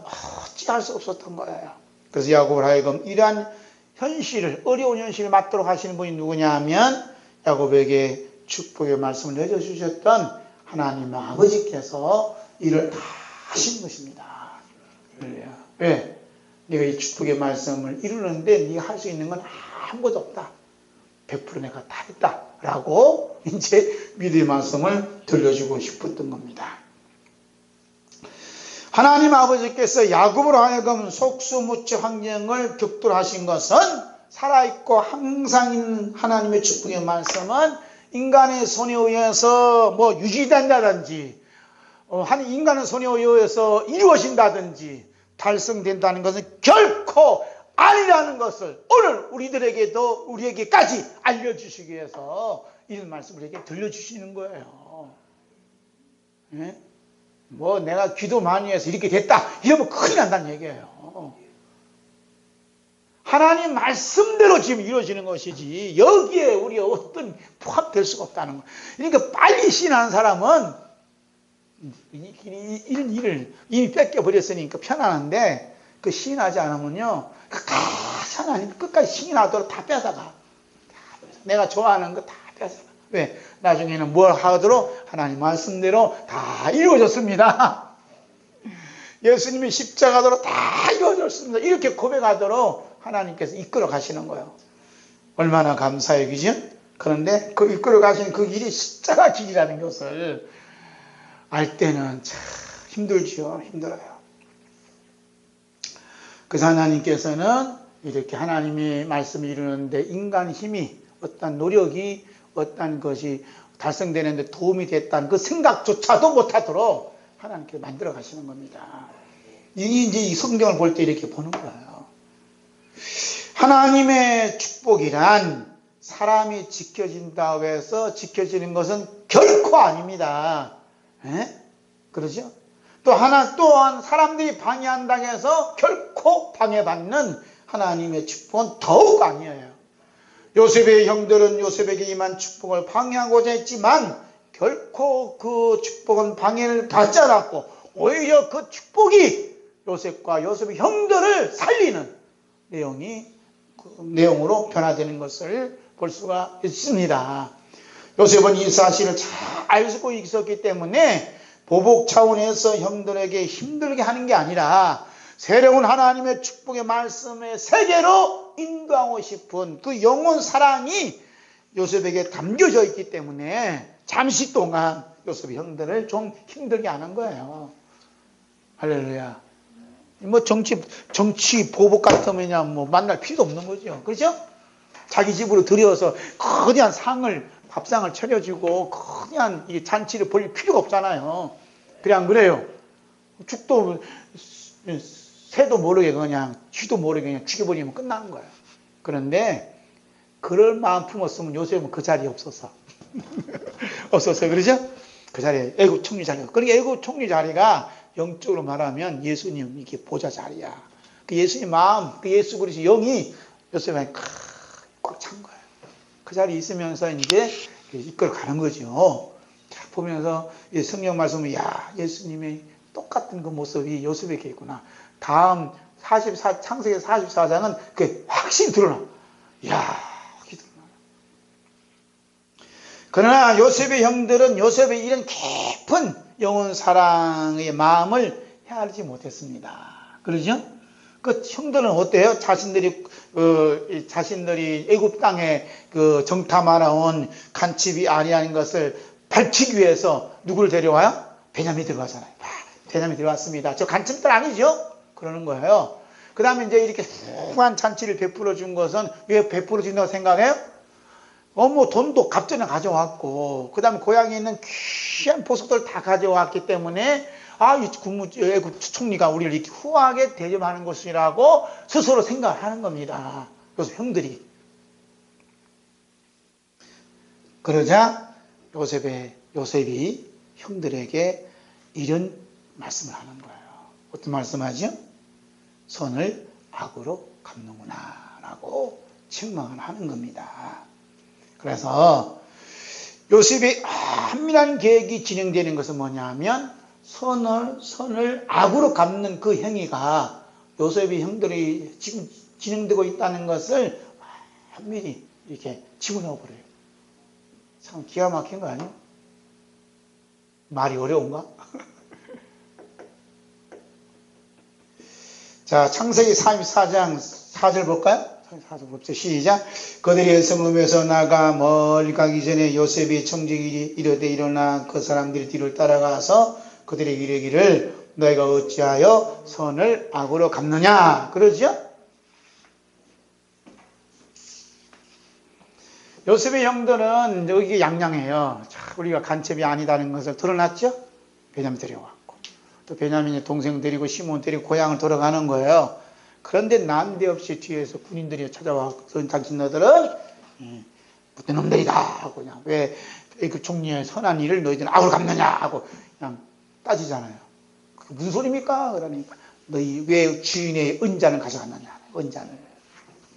어찌할 수 없었던 거예요. 그래서 야곱을 하여금 이러한 현실을, 어려운 현실을 맞도록 하시는 분이 누구냐 하면 야곱에게 축복의 말씀을 내려주셨던 하나님의 아버지께서 이를 다 하신 것입니다. 왜? 네가 이 축복의 말씀을 이루는데 네가 할 수 있는 건 아무것도 없다. 100% 내가 다 했다. 라고 이제 믿음의 말씀을 들려주고 싶었던 겁니다. 하나님 아버지께서 야곱으로 하여금 속수무책 환경을 격돌하신 것은 살아있고 항상 있는 하나님의 축복의 말씀은 인간의 손에 의해서 유지된다든지 인간의 손에 의해서 이루어진다든지 달성된다는 것은 결코 아니라는 것을 오늘 우리에게까지 알려주시기 위해서 이런 말씀을 우리에게 들려주시는 거예요. 네? 내가 기도 많이 해서 이렇게 됐다 이러면 큰일 난다는 얘기예요. 하나님 말씀대로 지금 이루어지는 것이지 여기에 우리가 어떤 포함될 수가 없다는 거예요. 그러니까 빨리 신하는 사람은 이런 일을 이미 뺏겨버렸으니까 편안한데 그 시인하지 않으면요 끝까지 하나님 끝까지 시인하도록 다 뺏어가. 내가 좋아하는 거 다 뺏어가. 왜? 나중에는 뭘 하도록 하나님 말씀대로 다 이루어졌습니다. 예수님이 십자가도로 다 이루어졌습니다. 이렇게 고백하도록 하나님께서 이끌어 가시는 거예요. 얼마나 감사해요, 그죠? 그런데 그 이끌어 가시는 그 길이 십자가 길이라는 것을 알 때는 참 힘들죠. 힘들어요. 그래서 하나님께서는 이렇게 하나님의 말씀을 이루는데 인간 힘이 어떤 노력이 어떤 것이 달성되는데 도움이 됐다는 그 생각조차도 못하도록 하나님께서 만들어 가시는 겁니다. 이제 이 성경을 볼 때 이렇게 보는 거예요. 하나님의 축복이란 사람이 지켜진다고 해서 지켜지는 것은 결코 아닙니다. 그러죠? 또한 사람들이 방해한다고 해서 결코 방해받는 하나님의 축복은 더욱 아니에요. 요셉의 형들은 요셉에게 임한 축복을 방해하고자 했지만 결코 그 축복은 방해를 받지 않았고 오히려 그 축복이 요셉과 요셉의 형들을 살리는 내용으로 변화되는 것을 볼 수가 있습니다. 요셉은 이 사실을 잘 알고 있었기 때문에 보복 차원에서 형들에게 힘들게 하는 게 아니라 새로운 하나님의 축복의 말씀의 세계로 인도하고 싶은 그 영혼 사랑이 요셉에게 담겨져 있기 때문에 잠시 동안 요셉의 형들을 좀 힘들게 하는 거예요. 할렐루야. 뭐 정치 보복 같으면 뭐 만날 필요도 없는 거죠. 그렇죠? 자기 집으로 들여서 거대한 밥상을 차려주고 거대한 이 잔치를 벌일 필요가 없잖아요. 그래 안 그래요? 죽도 새도 모르게 그냥 쥐도 모르게 그냥 죽여버리면 끝나는 거예요. 그런데 그럴 마음 품었으면 요셉은 그 자리에 없었어. 없었어요. 그러죠? 그 자리에 애국 총리 자리가. 그러니까 애국 총리 자리가 영적으로 말하면 예수님 이렇게 보좌 자리야. 그 예수님 마음, 그 예수 그리스도 영이 요셉에 꽉 찬 거예요. 그 자리에 있으면서 이제 이끌어 가는 거죠. 자, 보면서 성경 말씀은 야, 예수님의 똑같은 그 모습이 요셉에게 있구나. 다음 창세기 44장은 그 확실히 드러나. 야, 확실히 드러나. 그러나 요셉의 형들은 요셉의 이런 깊은 영혼 사랑의 마음을 헤아리지 못했습니다. 그러죠? 그 형들은 어때요? 자신들이 애굽 땅에 그 정탐하러 온 간첩이 아니하는 것을 밝히기 위해서 누구를 데려와요? 베냐민 데려가잖아요. 베냐민 데려왔습니다. 저 간첩들 아니죠? 그러는 거예요. 그 다음에 이제 이렇게 훌륭한 잔치를 베풀어 준 것은 왜 베풀어 준다고 생각해요? 뭐 돈도 갑전에 가져왔고, 그 다음에 고향에 있는 귀한 보석들 다 가져왔기 때문에, 이 애국 총리가 우리를 이렇게 후하게 대접하는 것이라고 스스로 생각하는 겁니다. 그래서 형들이. 그러자 요셉이 형들에게 이런 말씀을 하는 거예요. 어떤 말씀하죠? 선을 악으로 갚는구나 라고 책망을 하는 겁니다. 그래서 요셉의 한밀한 계획이 진행되는 것은 뭐냐면 선을 악으로 갚는 그 행위가 요셉의 형들이 지금 진행되고 있다는 것을 한밀히 이렇게 집어넣어버려요. 참 기가 막힌 거 아니에요? 말이 어려운가? 자, 창세기 44장 4절 볼까요? 4절 봅시다. 시작. 그들이 성읍에서 나가 멀리 가기 전에 요셉이 청지기 이르되 일어나 그 사람들이 뒤를 따라가서 그들에게 이르기를 너희가 어찌하여 선을 악으로 갚느냐? 그러죠? 요셉의 형들은 여기 양양해요. 자, 우리가 간첩이 아니다는 것을 드러났죠? 베냐민 데려왔고 또 베냐민의 동생 데리고 시몬 데리고 고향을 돌아가는 거예요. 그런데 난데없이 뒤에서 군인들이 찾아와서 당신 너들은 못된 놈들이다 하고 그냥 왜 그 총리의 선한 일을 너희들은 악으로 갚느냐 하고 그냥 따지잖아요. 그게 무슨 소리입니까? 그러니까 너희 왜 주인의 은잔을 가져갔느냐? 은잔을.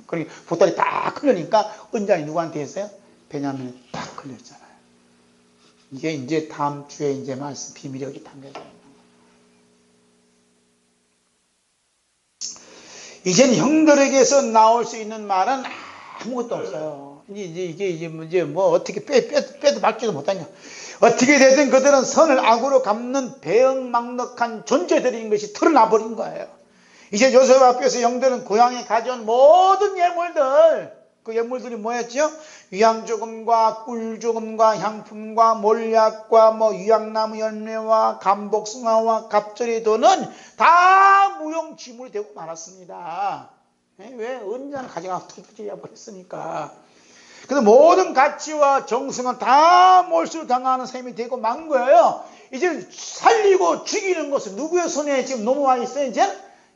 그러니까 보따리 딱 흘러니까 은잔이 누구한테 했어요? 베냐민에 딱 흘렸잖아요. 이게 이제 다음 주에 이제 말씀 비밀이 여기 담겨져 있는 거예요. 이젠 형들에게서 나올 수 있는 말은 아무것도 없어요. 이제 뭐 어떻게 빼도 박지도 못하냐. 어떻게 되든 그들은 선을 악으로 갚는 배은망덕한 존재들인 것이 드러나버린 거예요. 이제 요셉 앞에서 형들은 고향에 가져온 모든 예물들, 그 예물들이 뭐였죠? 위향조금과 꿀조금과 향품과 몰약과 유향나무 열매와 감복숭아와 갑절의 돈은 다 무용지물이 되고 말았습니다. 왜? 은잔을 가져가서 터뜨려 버렸으니까. 그래서 모든 가치와 정성은 다 몰수를 당하는 셈이 되고 만 거예요. 이제 살리고 죽이는 것은 누구의 손에 지금 넘어와 있어요? 이제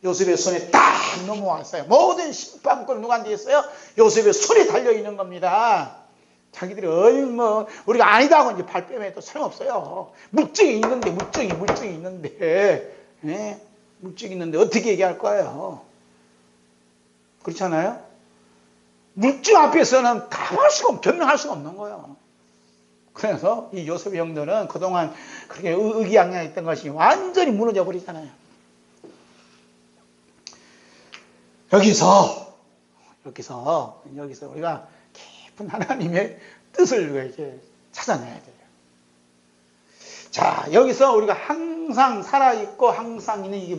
요셉의 손에 딱 넘어왔어요. 모든 심판권 누구한테 있어요? 요셉의 손에 달려있는 겁니다. 자기들이 우리가 아니다고 이제 발 빼매도 소용없어요. 물증이 있는데, 물증이 있는데, 물증이 있는데 어떻게 얘기할 거예요? 그렇잖아요? 물증 앞에서는 변명할 수가 없는 거예요. 그래서 이 요셉의 형들은 그동안 그렇게 의기양양했던 것이 완전히 무너져 버리잖아요. 여기서 우리가 깊은 하나님의 뜻을 이렇게 찾아내야 돼요. 자, 여기서 우리가 항상 살아있고 항상 있는 이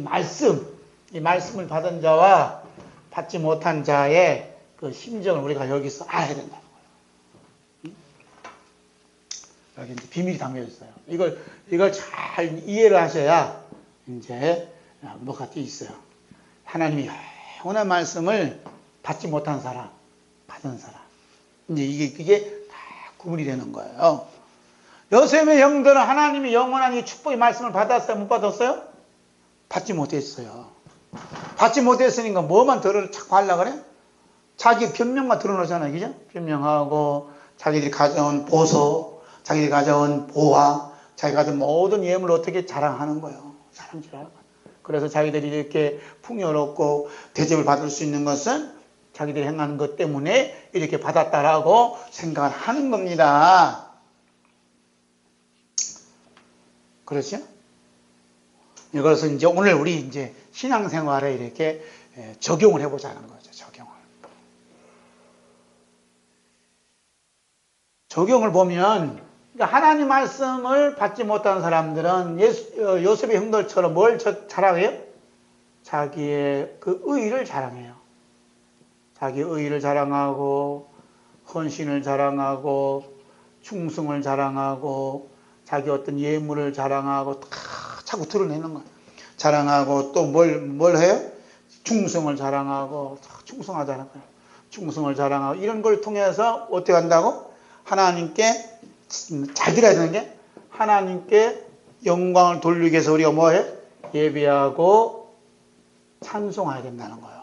말씀을 받은 자와 받지 못한 자의 그 심정을 우리가 여기서 알아야 된다는 거예요. 여기 이제 비밀이 담겨 있어요. 이걸 잘 이해를 하셔야 이제 뭐가 돼 있어요. 하나님이 영원한 말씀을 받지 못한 사람, 받은 사람. 이제 이게 다 구분이 되는 거예요. 요셉의 형들은 하나님이 영원한 이 축복의 말씀을 받았어요? 못 받았어요? 받지 못했어요. 받지 못했으니까 뭐만 자꾸 하려고 그래? 자기 변명만 드러내잖아요. 그죠? 변명하고, 자기들이 가져온 보소, 자기들이 가져온 보화, 자기가 가진 모든 예물을 어떻게 자랑하는 거예요. 자랑질하는 거예요. 그래서 자기들이 이렇게 풍요롭고 대접을 받을 수 있는 것은 자기들이 행하는 것 때문에 이렇게 받았다라고 생각을 하는 겁니다. 그렇죠? 이것을 이제 오늘 우리 이제 신앙생활에 이렇게 적용을 해보자는 거죠. 적용을 보면, 그러니까 하나님 말씀을 받지 못한 사람들은 요셉의 형들처럼 뭘 자랑해요? 자기의 그 의의를 자랑해요. 자기 의의를 자랑하고, 헌신을 자랑하고, 충성을 자랑하고, 자기 어떤 예물을 자랑하고, 다 자꾸 드러내는 거예요. 자랑하고, 또 뭘 해요? 충성을 자랑하고, 충성하자는 거예요. 충성을 자랑하고, 이런 걸 통해서 어떻게 한다고? 하나님께, 잘 들어야 되는 게, 하나님께 영광을 돌리기 위해서 우리가 뭐예요? 예배하고 찬송해야 된다는 거예요.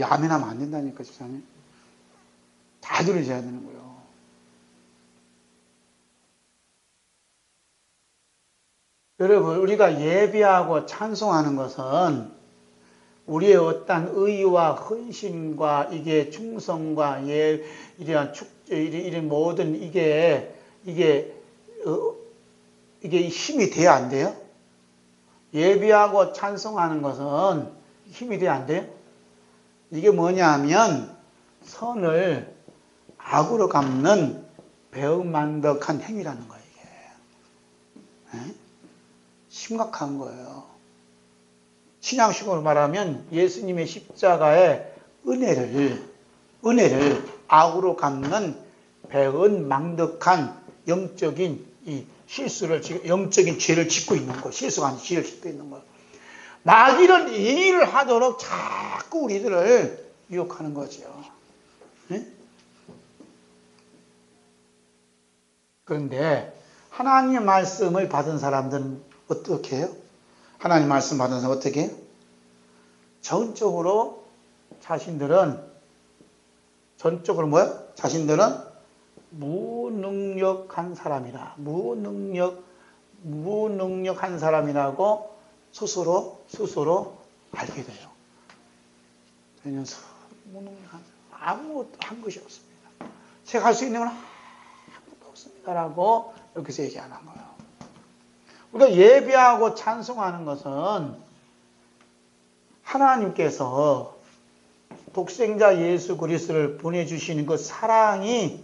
아멘 하면 안 된다니까, 집사님. 다 들으셔야 되는 거예요. 여러분, 우리가 예배하고 찬송하는 것은 우리의 어떤 의와 헌신과 이게 충성과 이런 모든 이게 힘이 돼야 안 돼요? 예배하고 찬송하는 것은 힘이 돼야 안 돼요? 이게 뭐냐 하면 선을 악으로 갚는 배은망덕한 행위라는 거예요. 이게. 심각한 거예요. 신앙식으로 말하면 예수님의 십자가의 은혜를 악으로 갚는 배은망덕한 영적인 이 영적인 죄를 짓고 있는 거, 실수가 아닌 죄를 짓고 있는 거. 마귀는 이 일을 하도록 자꾸 우리들을 유혹하는 거죠. 네? 그런데 하나님의 말씀을 받은 사람들은 어떻게 해요? 하나님 말씀 받은 사람 어떻게 해요? 전적으로 뭐야? 자신들은 무능력한 사람이라, 무능력한 사람이라고 스스로 알게 돼요. 그래서 무능력한 사람, 아무것도 한 것이 없습니다. 제가 할 수 있는 건 아무것도 없습니다라고 여기서 얘기 안 한 거예요. 우리가 예배하고 찬송하는 것은 하나님께서 독생자 예수 그리스도를 보내주시는 그 사랑이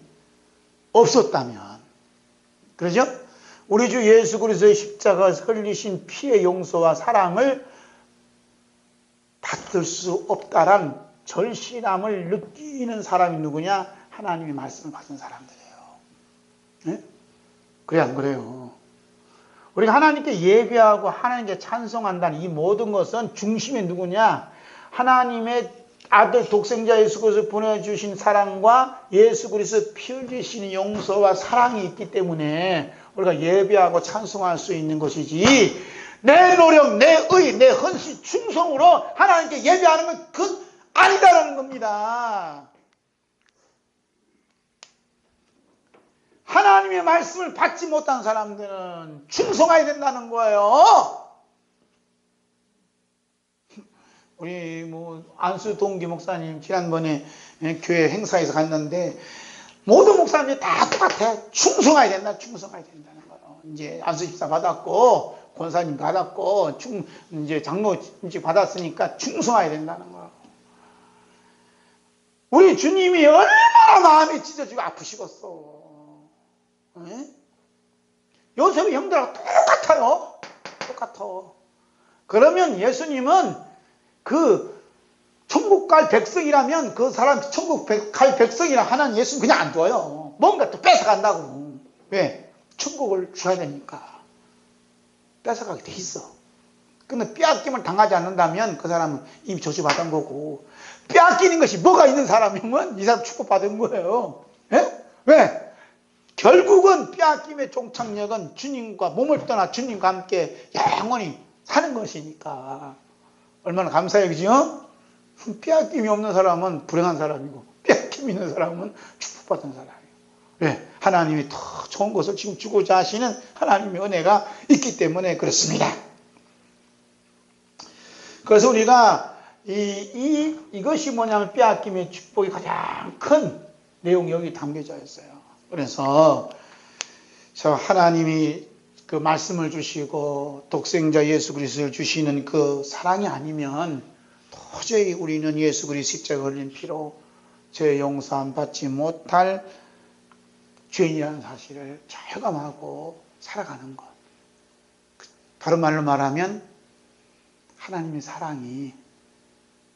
없었다면, 그러죠? 우리 주 예수 그리스도의 십자가에서 흘리신 피의 용서와 사랑을 받을 수 없다란 절실함을 느끼는 사람이 누구냐? 하나님의 말씀을 받은 사람들이에요. 네? 그래 안 그래요? 우리가 하나님께 예배하고 하나님께 찬송한다는 이 모든 것은 중심이 누구냐? 하나님의 아들 독생자 예수 그리스도를 보내주신 사랑과 예수 그리스도 피 흘리시는 용서와 사랑이 있기 때문에 우리가 예배하고 찬송할 수 있는 것이지, 내 노력, 내 의, 내 헌신, 충성으로 하나님께 예배하는 건 그건 아니다라는 겁니다. 하나님의 말씀을 받지 못한 사람들은 충성해야 된다는 거예요. 우리 안수 동기 목사님 지난번에 교회 행사에서 갔는데 모든 목사님들이 다 똑같아. 충성해야 된다는 거예요. 이제 안수 집사 받았고 권사님 받았고 이제 장로직 받았으니까 충성해야 된다는 거예요. 우리 주님이 얼마나 마음이 찢어지고 아프시겠어. 요셉의 형들하고 똑같아. 그러면 예수님은 그 천국 갈 백성이라면 그 사람 천국 갈 백성이라 하나님 예수님 그냥 안 둬요. 뭔가 또 뺏어간다고. 왜? 천국을 줘야 되니까 뺏어가게 돼 있어. 근데 빼앗김을 당하지 않는다면 그 사람은 이미 저주받은 거고, 빼앗기는 것이 뭐가 있는 사람이면 이 사람 축복받은 거예요. 예? 왜? 결국은 빼앗김의 종착역은 주님과 몸을 떠나 주님과 함께 영원히 사는 것이니까. 얼마나 감사해요, 그죠? 빼앗김이 없는 사람은 불행한 사람이고, 빼앗김이 있는 사람은 축복받은 사람이에요. 왜? 하나님이 더 좋은 것을 지금 주고자 하시는 하나님의 은혜가 있기 때문에 그렇습니다. 그래서 우리가 이것이 뭐냐면 빼앗김의 축복이 가장 큰 내용이 여기 담겨져 있어요. 그래서 하나님이 그 말씀을 주시고 독생자 예수 그리스도를 주시는 그 사랑이 아니면 도저히 우리는 예수 그리스도 십자가에 걸린 피로 죄 용서함 받지 못할 죄인이라는 사실을 절감하고 살아가는 것. 다른 말로 말하면 하나님의 사랑이,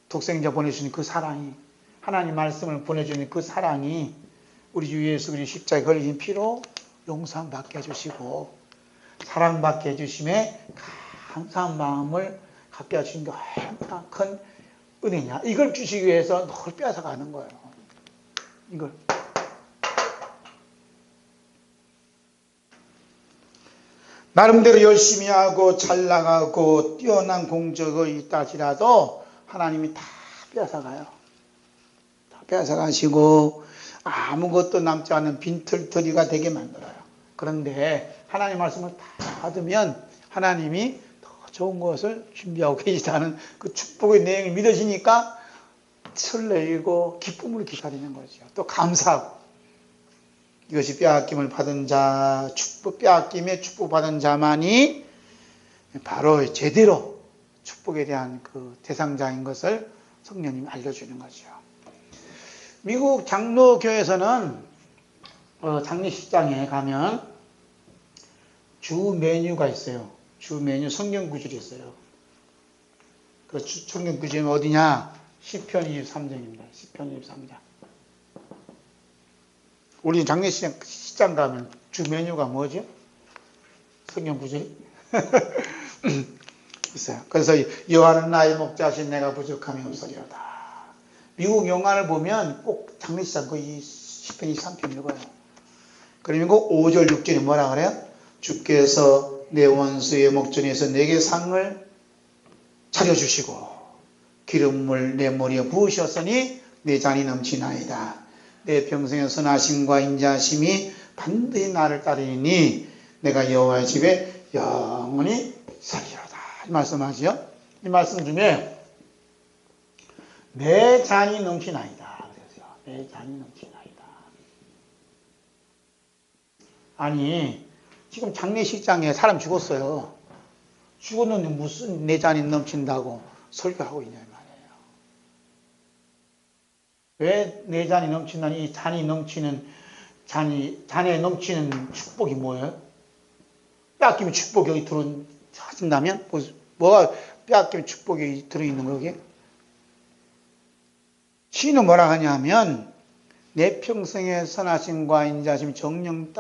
독생자 보내주신 그 사랑이, 하나님 말씀을 보내주는 그 사랑이 우리 주 예수 그리스도 십자가에 걸린 피로 용서함 받게 해주시고 사랑받게 해주심에 감사한 마음을 갖게 해주신 게 얼마나 큰 은혜냐. 이걸 주시기 위해서 늘 빼앗아가는 거예요. 이걸. 나름대로 열심히 하고 잘 나가고 뛰어난 공적이 있다 할지라도 하나님이 다 빼앗아가요. 다 빼앗아가시고 아무것도 남지 않은 빈털터리가 되게 만들어요. 그런데 하나님 말씀을 다 받으면 하나님이 더 좋은 것을 준비하고 계시다는 그 축복의 내용이 믿어지니까 설레이고 기쁨을 기다리는 거죠. 또 감사하고. 이것이 빼앗김을 받은 자, 빼앗김에 축복받은 자만이 바로 제대로 축복에 대한 그 대상자인 것을 성령님이 알려주는 거죠. 미국 장로교에서는 장례식장에 가면 주 메뉴가 있어요. 주 메뉴 성경 구절이 있어요. 그 성경 구절은 어디냐? 시편 23장입니다. 시편 23장. 우리 장례식장 가면 주 메뉴가 뭐죠? 성경 구절이 있어요. 그래서 여호와는 나의 목자신 내가 부족함이 없으리로다. 미국 영화를 보면 꼭 장례식장 거의 10편 23편 읽어요. 그리고 5절 6절이 뭐라 그래요? 주께서 내 원수의 목전에서 내게 상을 차려주시고 기름을 내 머리에 부으셨으니 내 잔이 넘치나이다. 내 평생의 선하심과 인자하심이 반드시 나를 따르니 내가 여호와의 집에 영원히 살리로다. 이 말씀하지요. 이 말씀 중에 내 잔이 넘치나이다. 그래서 내 잔이 넘치나이다. 아니 지금 장례식장에 사람 죽었어요. 죽었는데 무슨 내 잔이 넘친다고 설교하고 있냐 말이에요. 왜 내 잔이 넘친다니? 이 잔이 넘치는 잔에 넘치는 축복이 뭐예요? 빼앗기면 축복이 여기 들어진다면 뭐가 빼앗기면 축복이 들어있는 거기? 시인은 뭐라 하냐면 내 평생의 선하심과 인자심이 정령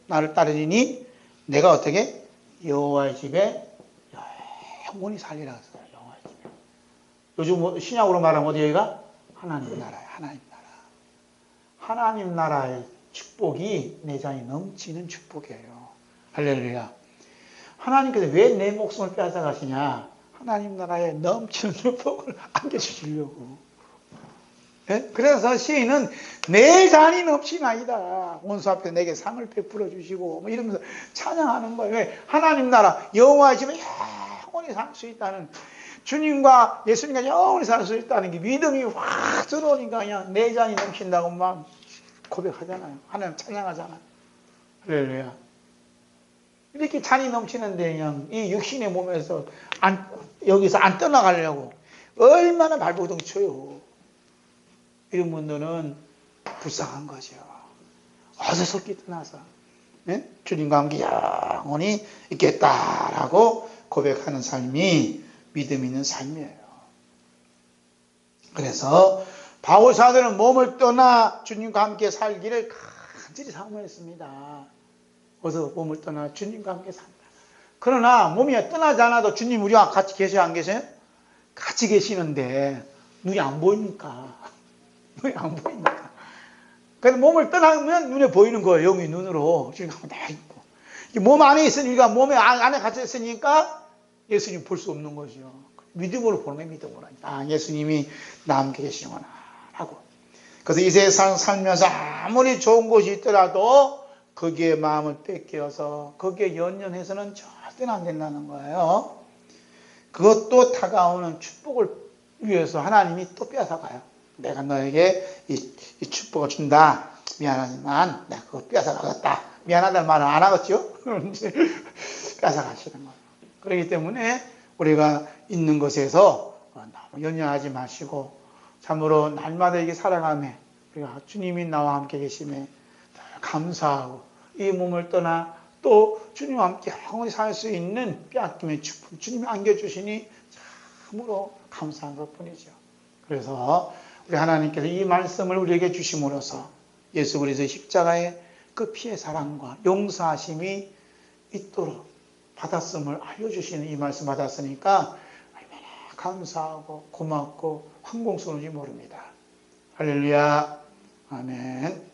나를 따르니 내가 어떻게? 여호와의 집에 영원히 살리라 했어요. 여호와의 집에. 요즘 신약으로 말하면 어디가? 하나님 나라에. 하나님 나라. 하나님 나라의 축복이 내 잔이 넘치는 축복이에요. 할렐루야. 하나님께서 왜 내 목숨을 빼앗아 가시냐? 하나님 나라에 넘치는 축복을 안겨주시려고. 네? 그래서 시인은 내 잔이 넘치나이다. 원수 앞에 내게 상을 베풀어 주시고 뭐 이러면서 찬양하는 거예요. 왜? 하나님 나라 여호와의 집에 영원히 살 수 있다는, 주님과 예수님과 영원히 살 수 있다는 게 믿음이 확 들어오니까 그냥 내 잔이 넘친다고 막 고백하잖아요. 하나님 찬양하잖아요. 할렐루야. 이렇게 잔이 넘치는데 그냥 이 육신의 몸에서 여기서 안 떠나가려고 얼마나 발버둥 쳐요. 이런 분들은 불쌍한 거죠. 어서석기 떠나서 주님과 함께 영원히 있겠다라고 고백하는 삶이 믿음 있는 삶이에요. 그래서 바울 사도는 몸을 떠나 주님과 함께 살기를 간절히 사모했습니다. 어서 몸을 떠나 주님과 함께 산다. 그러나 몸이 떠나지 않아도 주님 우리와 같이 계셔야 안 계세요? 같이 계시는데 눈이 안 보이니까. 눈이 안 보이니까. 그래서 몸을 떠나면 눈에 보이는 거예요. 영이 눈으로. 지금 한번 다 있고. 몸 안에 있으니까, 몸에 안에 갇혀 있으니까 예수님 볼 수 없는 거죠. 믿음으로 보는 거예요. 믿음으로. 아, 예수님이 나와 함께 계시구나 하고. 그래서 이 세상 살면서 아무리 좋은 곳이 있더라도 거기에 마음을 뺏겨서 거기에 연연해서는 절대로 안 된다는 거예요. 그것도 다가오는 축복을 위해서 하나님이 또 뺏어가요. 내가 너에게 이 축복을 준다. 미안하지만 내가 그거 뺏어가겠다. 미안하다는 말은 안 하겠죠? 뺏어가시는 거예요. 그렇기 때문에 우리가 있는 것에서 너무 연연하지 마시고 참으로 날마다 이게 살아가며 우리가 주님이 나와 함께 계심에 감사하고 이 몸을 떠나 또 주님과 함께 영원히 살 수 있는 빼앗김의 축복 주님이 안겨주시니 참으로 감사한 것뿐이죠. 그래서 우리 하나님께서 이 말씀을 우리에게 주심으로써 예수 그리스도의 십자가의 그 피의 사랑과 용서하심이 있도록 받았음을 알려주시는 이 말씀 받았으니까 얼마나 감사하고 고맙고 황공스러운지 모릅니다. 할렐루야. 아멘.